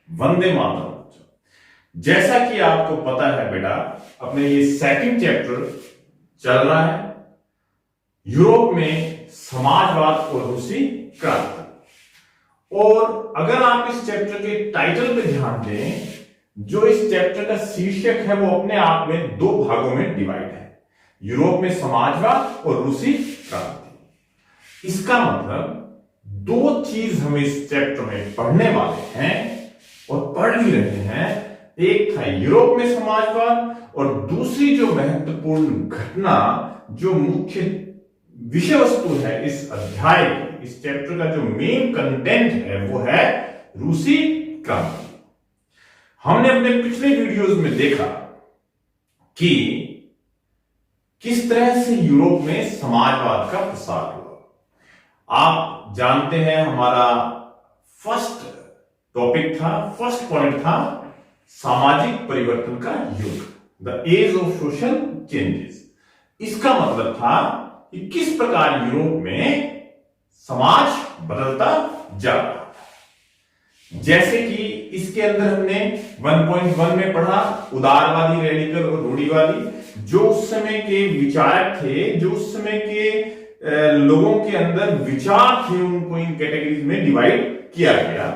वंदे मातरम बच्चों। जैसा कि आपको पता है बेटा, अपने ये सेकंड चैप्टर चल रहा है यूरोप में समाजवाद और रूसी क्रांति। और अगर आप इस चैप्टर के टाइटल पे ध्यान दें, जो इस चैप्टर का शीर्षक है वो अपने आप में दो भागों में डिवाइड है, यूरोप में समाजवाद और रूसी क्रांति। इसका मतलब दो चीज हम इस चैप्टर में पढ़ने वाले हैं और पढ़ भी रहे हैं। एक था यूरोप में समाजवाद और दूसरी जो महत्वपूर्ण घटना, जो मुख्य विषय वस्तु है इस अध्याय की, इस चैप्टर का जो मेन कंटेंट है वो है रूसी क्रांति। हमने अपने पिछले वीडियोस में देखा कि किस तरह से यूरोप में समाजवाद का प्रसार हुआ। आप जानते हैं हमारा फर्स्ट टॉपिक था, फर्स्ट पॉइंट था सामाजिक परिवर्तन का युग, the age of social changes. इसका मतलब था कि किस प्रकार यूरोप में समाज बदलता जा रहा था। जैसे कि इसके अंदर हमने 1.1 में पढ़ा उदारवादी, रेडिकल और रूढ़िवादी। जो उस समय के विचारक थे, जो उस समय के लोगों के अंदर विचार थे, उनको इन कैटेगरीज में डिवाइड किया गया।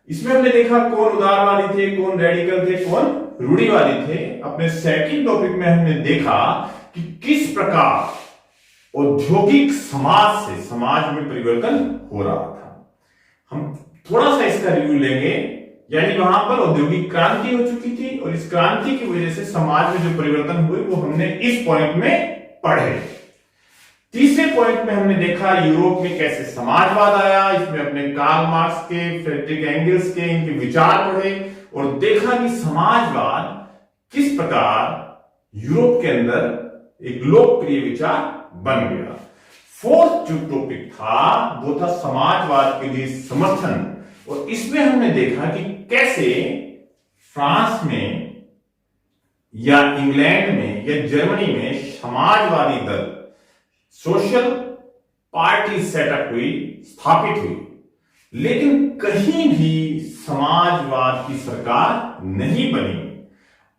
इसमें हमने देखा कौन उदारवादी थे, कौन रेडिकल थे, कौन रूढ़िवादी थे। अपने सेकंड टॉपिक में हमने देखा कि किस प्रकार औद्योगिक समाज से समाज में परिवर्तन हो रहा था। हम थोड़ा सा इसका रिव्यू लेंगे, यानी वहां पर औद्योगिक क्रांति हो चुकी थी और इस क्रांति की वजह से समाज में जो परिवर्तन हुए वो हमने इस पॉइंट में पढ़े। तीसरे पॉइंट में हमने देखा यूरोप में कैसे समाजवाद आया। इसमें अपने कार्ल मार्क्स के, फ्रेडरिक एंगल्स के, इनके विचार पढ़े और देखा कि समाजवाद किस प्रकार यूरोप के अंदर एक लोकप्रिय विचार बन गया। फोर्थ जो टॉपिक था वो था समाजवाद के लिए समर्थन, और इसमें हमने देखा कि कैसे फ्रांस में या इंग्लैंड में या जर्मनी में समाजवादी दल, सोशल पार्टी सेटअप हुई, स्थापित हुई, लेकिन कहीं भी समाजवाद की सरकार नहीं बनी।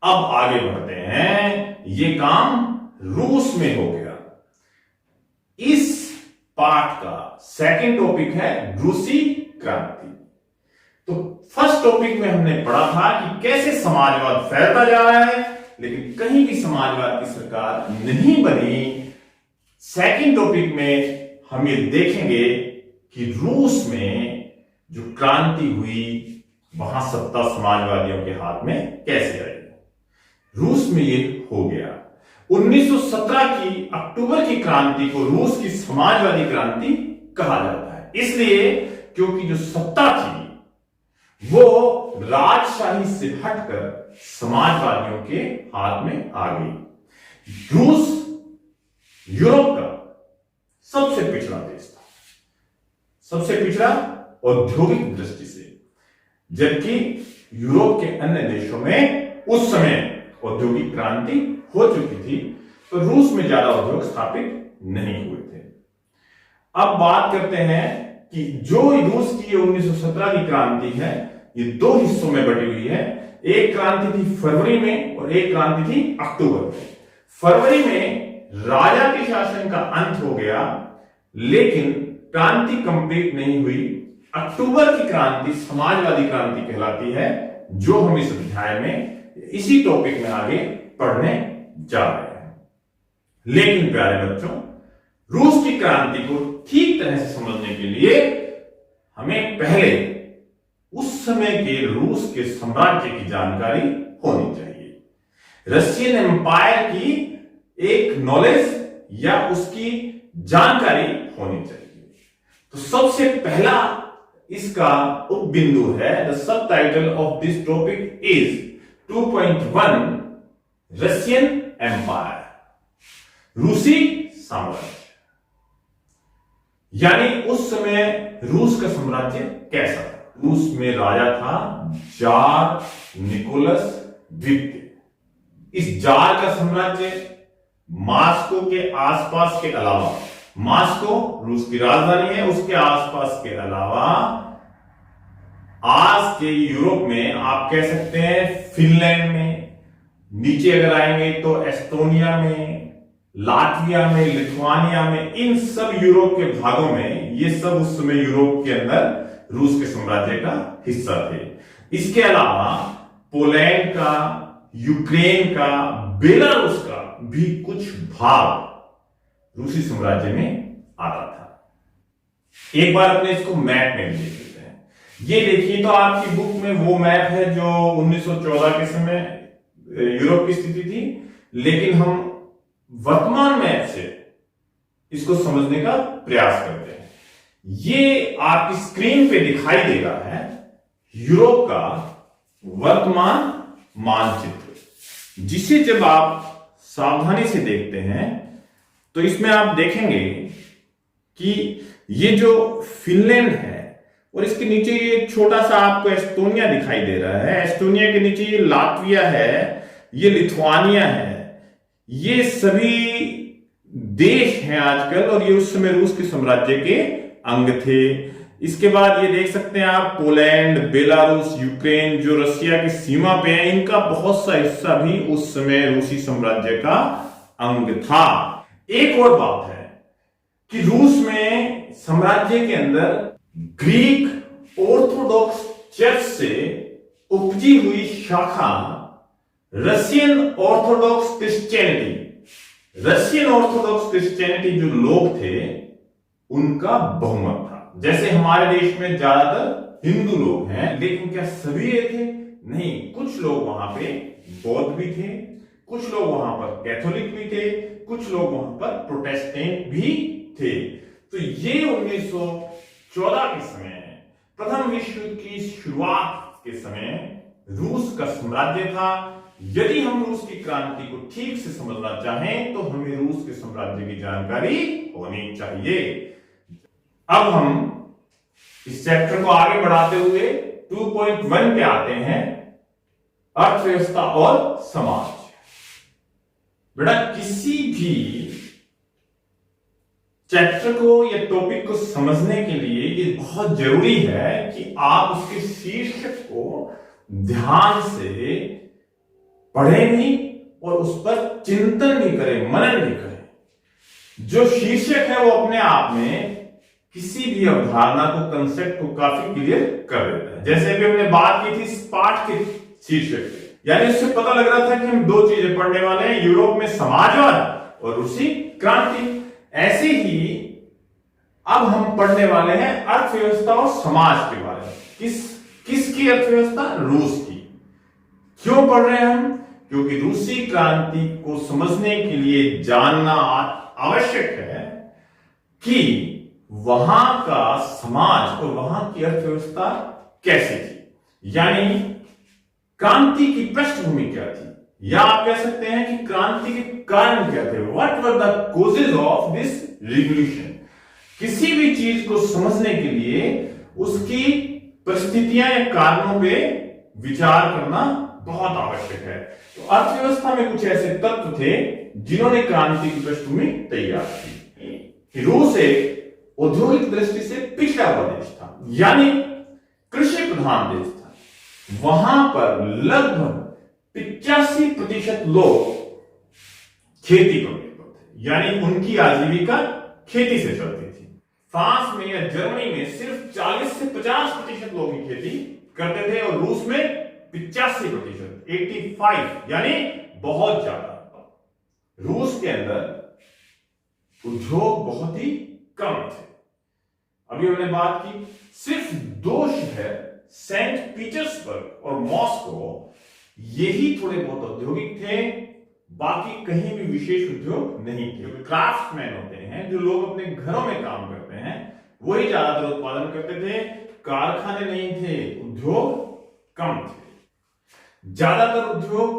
अब आगे बढ़ते हैं, ये काम रूस में हो गया। इस पार्ट का सेकंड टॉपिक है रूसी क्रांति। तो फर्स्ट टॉपिक में हमने पढ़ा था कि कैसे समाजवाद फैलता जा रहा है, लेकिन कहीं भी समाजवाद की सरकार नहीं बनी। सेकंड टॉपिक में हम ये देखेंगे कि रूस में जो क्रांति हुई वहां सत्ता समाजवादियों के हाथ में कैसे आई। रूस में ये हो गया। 1917 की अक्टूबर की क्रांति को रूस की समाजवादी क्रांति कहा जाता है, इसलिए क्योंकि जो सत्ता थी वो राजशाही से हटकर समाजवादियों के हाथ में आ गई। रूस यूरोप का सबसे पिछड़ा देश था, सबसे पिछड़ा औद्योगिक दृष्टि से, जबकि यूरोप के अन्य देशों में उस समय औद्योगिक क्रांति हो चुकी थी, तो रूस में ज्यादा उद्योग स्थापित नहीं हुए थे। अब बात करते हैं कि जो रूस की 1917 की क्रांति है, ये दो हिस्सों में बटी हुई है। एक क्रांति थी फरवरी में और एक क्रांति थी अक्टूबर में। फरवरी में राजा के शासन का अंत हो गया, लेकिन क्रांति कंप्लीट नहीं हुई। अक्टूबर की क्रांति समाजवादी क्रांति कहलाती है, जो हम इस अध्याय में इसी टॉपिक में आगे पढ़ने जा रहे हैं। लेकिन प्यारे बच्चों, रूस की क्रांति को ठीक तरह से समझने के लिए हमें पहले उस समय के रूस के साम्राज्य की जानकारी होनी चाहिए। रशियन एम्पायर की एक नॉलेज या उसकी जानकारी होनी चाहिए। तो सबसे पहला इसका उपबिंदु है, the subtitle of this topic is 2.1 Russian empire, रूसी साम्राज्य। यानी उस समय रूस का साम्राज्य कैसा था। रूस में राजा था जार निकोलस द्वितीय। इस जार का साम्राज्य मास्को के आसपास के अलावा, मास्को रूस की राजधानी है, उसके आसपास के अलावा आज के यूरोप में आप कह सकते हैं फिनलैंड में, नीचे अगर आएंगे तो एस्टोनिया में, लातविया में, लिथुआनिया में, इन सब यूरोप के भागों में, ये सब उस समय यूरोप के अंदर रूस के साम्राज्य का हिस्सा थे। इसके अलावा पोलैंड का, यूक्रेन का, बेलारूस का भी कुछ भाग रूसी साम्राज्य में आता था। एक बार अपने इसको मैप में देख लेते हैं। ये देखिए तो आपकी बुक में वो मैप है जो 1914 के समय यूरोप की स्थिति थी, लेकिन हम वर्तमान मैप से इसको समझने का प्रयास करते हैं। ये आपकी स्क्रीन पे दिखाई दे रहा है यूरोप का वर्तमान मानचित्र, जिसे जब आप सावधानी से देखते हैं तो इसमें आप देखेंगे कि ये जो फिनलैंड है और इसके नीचे ये छोटा सा आपको एस्टोनिया दिखाई दे रहा है, एस्टोनिया के नीचे ये लातविया है, ये लिथुआनिया है, ये सभी देश हैं आजकल और ये उस समय रूस के साम्राज्य के अंग थे। इसके बाद ये देख सकते हैं आप पोलैंड, बेलारूस, यूक्रेन जो रसिया की सीमा पे है, इनका बहुत सा हिस्सा भी उस समय रूसी साम्राज्य का अंग था। एक और बात है कि रूस में साम्राज्य के अंदर ग्रीक ऑर्थोडॉक्स चर्च से उपजी हुई शाखा Russian Orthodox Christianity, Russian Orthodox Christianity जो लोग थे उनका बहुमत था। जैसे हमारे देश में ज्यादातर हिंदू लोग हैं, लेकिन क्या सभी थे? नहीं, कुछ लोग वहां पे बौद्ध भी थे, कुछ लोग वहां पर कैथोलिक भी थे, कुछ लोग वहां पर प्रोटेस्टेंट भी थे। तो ये 1914 के समय प्रथम विश्व युद्ध की शुरुआत के समय रूस का साम्राज्य था। यदि हम रूस की क्रांति को ठीक से समझना चाहें तो हमें रूस के साम्राज्य की जानकारी होनी चाहिए। अब हम इस चैप्टर को आगे बढ़ाते हुए 2.1 पे आते हैं, अर्थव्यवस्था और समाज। बेटा किसी भी चैप्टर को या टॉपिक को समझने के लिए ये बहुत जरूरी है कि आप उसके शीर्षक को ध्यान से पढ़ें भी और उस पर चिंतन भी करें, मनन भी करें। जो शीर्षक है वो अपने आप में किसी भी अवधारणा को, कंसेप्ट को काफी क्लियर कर देता है। जैसे अभी हमने बात की थी इस पाठ के शीर्षक पे, यानी उससे पता लग रहा था कि हम दो चीजें पढ़ने वाले हैं, यूरोप में समाजवाद और रूसी क्रांति। ऐसे ही अब हम पढ़ने वाले हैं अर्थव्यवस्था और समाज के बारे में। किसकी अर्थव्यवस्था? रूस की। क्यों पढ़ रहे हैं हम? क्योंकि रूसी क्रांति को समझने के लिए जानना आवश्यक है कि वहां का समाज और वहां की अर्थव्यवस्था कैसी थी, यानी क्रांति की पृष्ठभूमि क्या थी, या आप कह सकते हैं कि क्रांति के कारण क्या थे। What were the causes of this revolution. किसी भी चीज को समझने के लिए उसकी परिस्थितियां या कारणों पे विचार करना बहुत आवश्यक है। तो अर्थव्यवस्था में कुछ ऐसे तत्व थे जिन्होंने क्रांति की पृष्ठभूमि तैयार की। रूस एक औद्योगिक दृष्टि से पिछड़ा हुआ देश था, यानी कृषि प्रधान देश था। वहां पर लगभग 85% लोग खेती पर निर्भर थे, यानी उनकी आजीविका खेती से चलती थी। फ्रांस में या जर्मनी में सिर्फ 40 से 50% लोग ही खेती करते थे और रूस में 85%, 85, यानी बहुत ज्यादा। रूस के अंदर उद्योग बहुत ही कम थे। अभी हमने बात की सिर्फ दो शहर सेंट पीटर्सबर्ग और मॉस्को, यही थोड़े बहुत औद्योगिक थे, बाकी कहीं भी विशेष उद्योग नहीं थे। क्राफ्ट्समैन होते हैं जो लोग अपने घरों में काम करते हैं, वही ज्यादातर उत्पादन करते थे। कारखाने नहीं थे, उद्योग कम थे। ज्यादातर उद्योग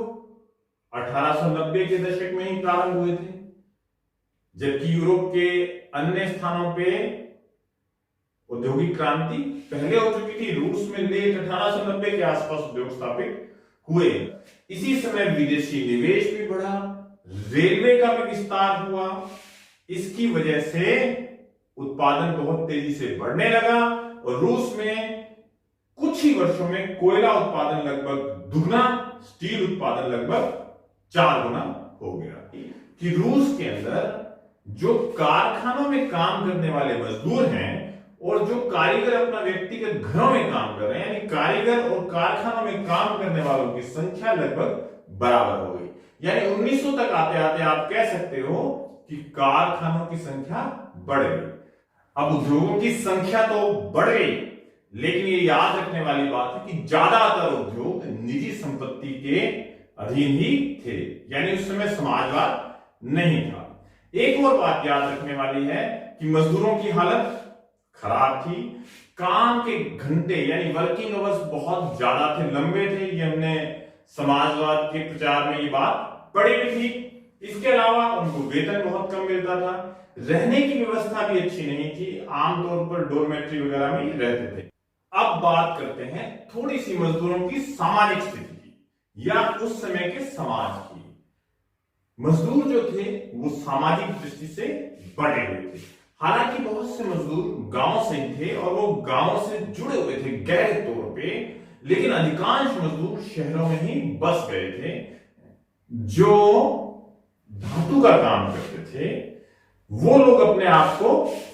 1890 के दशक में ही प्रारंभ हुए थे, जबकि यूरोप के अन्य स्थानों पे औद्योगिक क्रांति पहले हो चुकी थी। रूस में लेट 1890 के आसपास उद्योग स्थापित हुए। इसी समय विदेशी निवेश भी बढ़ा, रेलवे का भी विस्तार हुआ। इसकी वजह से उत्पादन बहुत तेजी से बढ़ने लगा और रूस में कुछ ही वर्षों में कोयला उत्पादन लगभग दुगना, स्टील उत्पादन लगभग 4 गुना हो गया। कि रूस के अंदर जो कारखानों में काम करने वाले मजदूर हैं और जो कारीगर अपना व्यक्तिगत घरों में काम कर रहे हैं, यानी कारीगर और कारखानों में काम करने वालों की संख्या लगभग बराबर हो गई। यानी 1900 तक आते आते आप कह सकते हो कि कारखानों की संख्या बढ़ गई। अब उद्योगों की संख्या तो बढ़ गई, लेकिन ये याद रखने वाली बात है कि ज्यादातर उद्योग निजी संपत्ति के अधीन ही थे, यानी उस समय समाजवाद नहीं था। एक और बात याद रखने वाली है कि मजदूरों की हालत खराब थी, काम के घंटे यानी वर्किंग आवर्स बहुत ज्यादा थे, लंबे थे। ये हमने समाजवाद के प्रचार में ये बात पढ़ी भी थी। इसके अलावा उनको वेतन बहुत कम मिलता था, रहने की व्यवस्था भी अच्छी नहीं थी, आमतौर पर डोरमेट्री वगैरह में ही रहते थे। अब बात करते हैं थोड़ी सी मजदूरों की सामाजिक स्थिति की या उस समय के समाज की। मजदूर जो थे वो सामाजिक दृष्टि से बटे हुए थे। हालांकि बहुत से मजदूर गांव से ही थे और वो गांव से जुड़े हुए थे गहरे तौर पे, लेकिन अधिकांश मजदूर शहरों में ही बस गए थे। जो धातु का काम करते थे वो लोग अपने आप को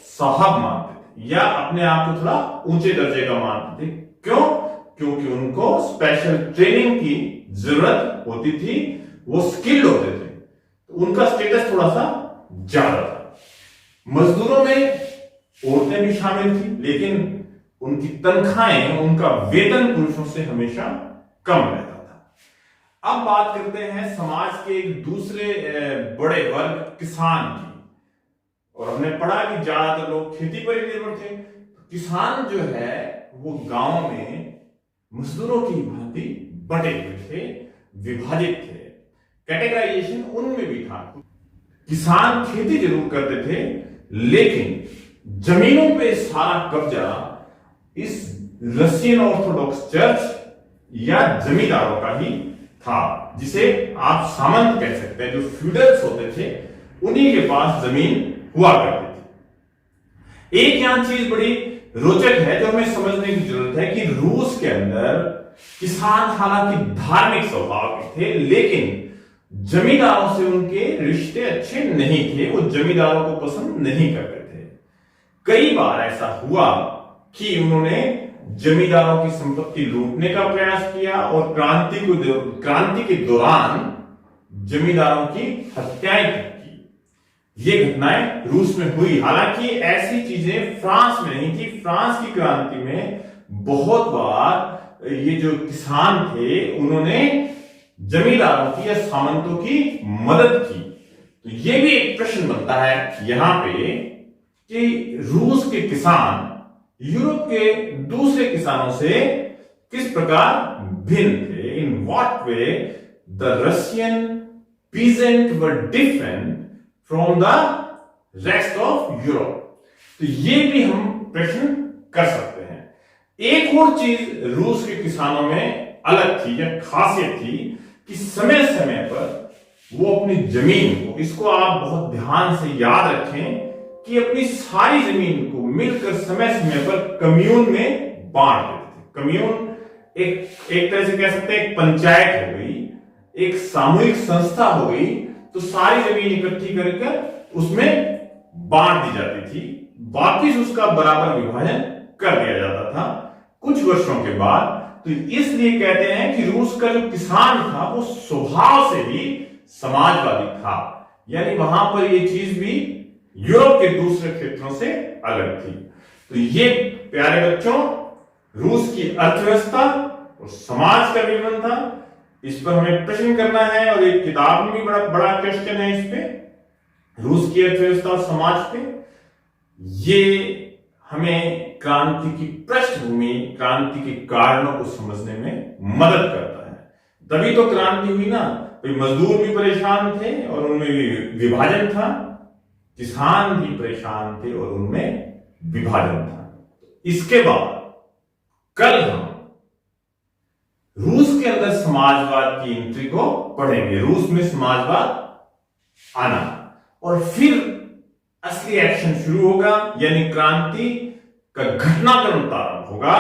साहब मानते थे या अपने आप को थोड़ा ऊंचे दर्जे का मानते थे। क्यों? क्योंकि उनको स्पेशल ट्रेनिंग की जरूरत होती थी, वो स्किल्ड होते थे, तो उनका स्टेटस थोड़ा सा ज्यादा था। मजदूरों में औरतें भी शामिल थी, लेकिन उनकी तनख्वाहें, उनका वेतन पुरुषों से हमेशा कम रहता था। अब बात करते हैं समाज के एक दूसरे बड़े वर्ग किसान की। और हमने पढ़ा कि ज्यादातर लोग खेती पर ही निर्भर थे। किसान जो है वो गांव में मजदूरों की भांति बटे हुए थे, विभाजित थे। कैटेगराइजेशन उनमें भी था। किसान खेती जरूर करते थे, लेकिन जमीनों पे सारा कब्जा इस रशियन ऑर्थोडॉक्स चर्च या जमींदारों का ही था, जिसे आप सामंत कह सकते हैं। जो फ्यूडल्स होते थे उन्हीं के पास जमीन हुआ करती थी। एक यहां चीज बड़ी रोचक है जो हमें समझने की जरूरत है कि रूस के अंदर किसान हालांकि धार्मिक स्वभाव के थे, लेकिन जमींदारों से उनके रिश्ते अच्छे नहीं थे, वो जमींदारों को पसंद नहीं करते थे। कई बार ऐसा हुआ कि उन्होंने जमींदारों की संपत्ति लूटने का प्रयास किया और क्रांति के दौरान जमींदारों की हत्याएं की। ये घटनाएं रूस में हुई। हालांकि ऐसी चीजें फ्रांस में नहीं थी। फ्रांस की क्रांति में बहुत बार ये जो किसान थे उन्होंने जमींदारों की या सामंतों की मदद की। तो ये भी एक प्रश्न बनता है यहां पे कि रूस के किसान यूरोप के दूसरे किसानों से किस प्रकार भिन्न थे। In what way the Russian peasant were different from the rest of Europe. तो ये भी हम प्रश्न कर सकते हैं। एक और चीज रूस के किसानों में अलग थी या खासियत थी कि समय समय पर वो अपनी जमीन को, इसको आप बहुत ध्यान से याद रखें कि अपनी सारी जमीन को मिलकर समय समय पर कम्यून में बांट देते थे। कम्यून एक तरह से कह सकते हैं एक पंचायत हो गई, एक सामूहिक संस्था हो गई। तो सारी जमीन इकट्ठी करके उसमें बांट दी जाती थी, वापिस उसका बराबर विभाजन कर दिया जाता था कुछ वर्षों के बाद। तो इसलिए कहते हैं कि रूस का जो किसान था वो स्वभाव से ही समाजवादी था, यानी वहां पर ये चीज भी यूरोप के दूसरे क्षेत्रों से अलग थी। तो ये प्यारे बच्चों रूस की अर्थव्यवस्था और समाज का विवरण था। इस पर हमें प्रश्न करना है और एक किताब में भी बड़ा क्वेश्चन है इस पे, रूस की अर्थव्यवस्था और समाज पे। ये हमें क्रांति की पृष्ठभूमि, क्रांति के कारणों को समझने में मदद करता है। तभी तो क्रांति हुई ना। भाई मजदूर भी परेशान थे और उनमें भी विभाजन था, किसान भी परेशान थे और उनमें विभाजन था। इसके बाद कल हम रूस के अंदर समाजवाद की एंट्री को पढ़ेंगे, रूस में समाजवाद आना, और फिर असली एक्शन शुरू होगा, यानी क्रांति का घटनाक्रम प्रारंभ होगा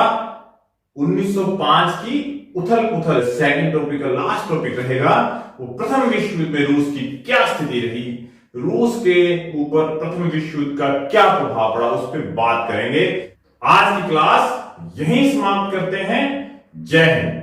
1905 की उथल पुथल, सेकंड टॉपिक का लास्ट टॉपिक रहेगा वो प्रथम विश्व युद्ध में रूस की क्या स्थिति रही, रूस के ऊपर प्रथम विश्व युद्ध का क्या प्रभाव पड़ा, उस पर बात करेंगे। आज की क्लास यहीं समाप्त करते हैं। जय हिंद।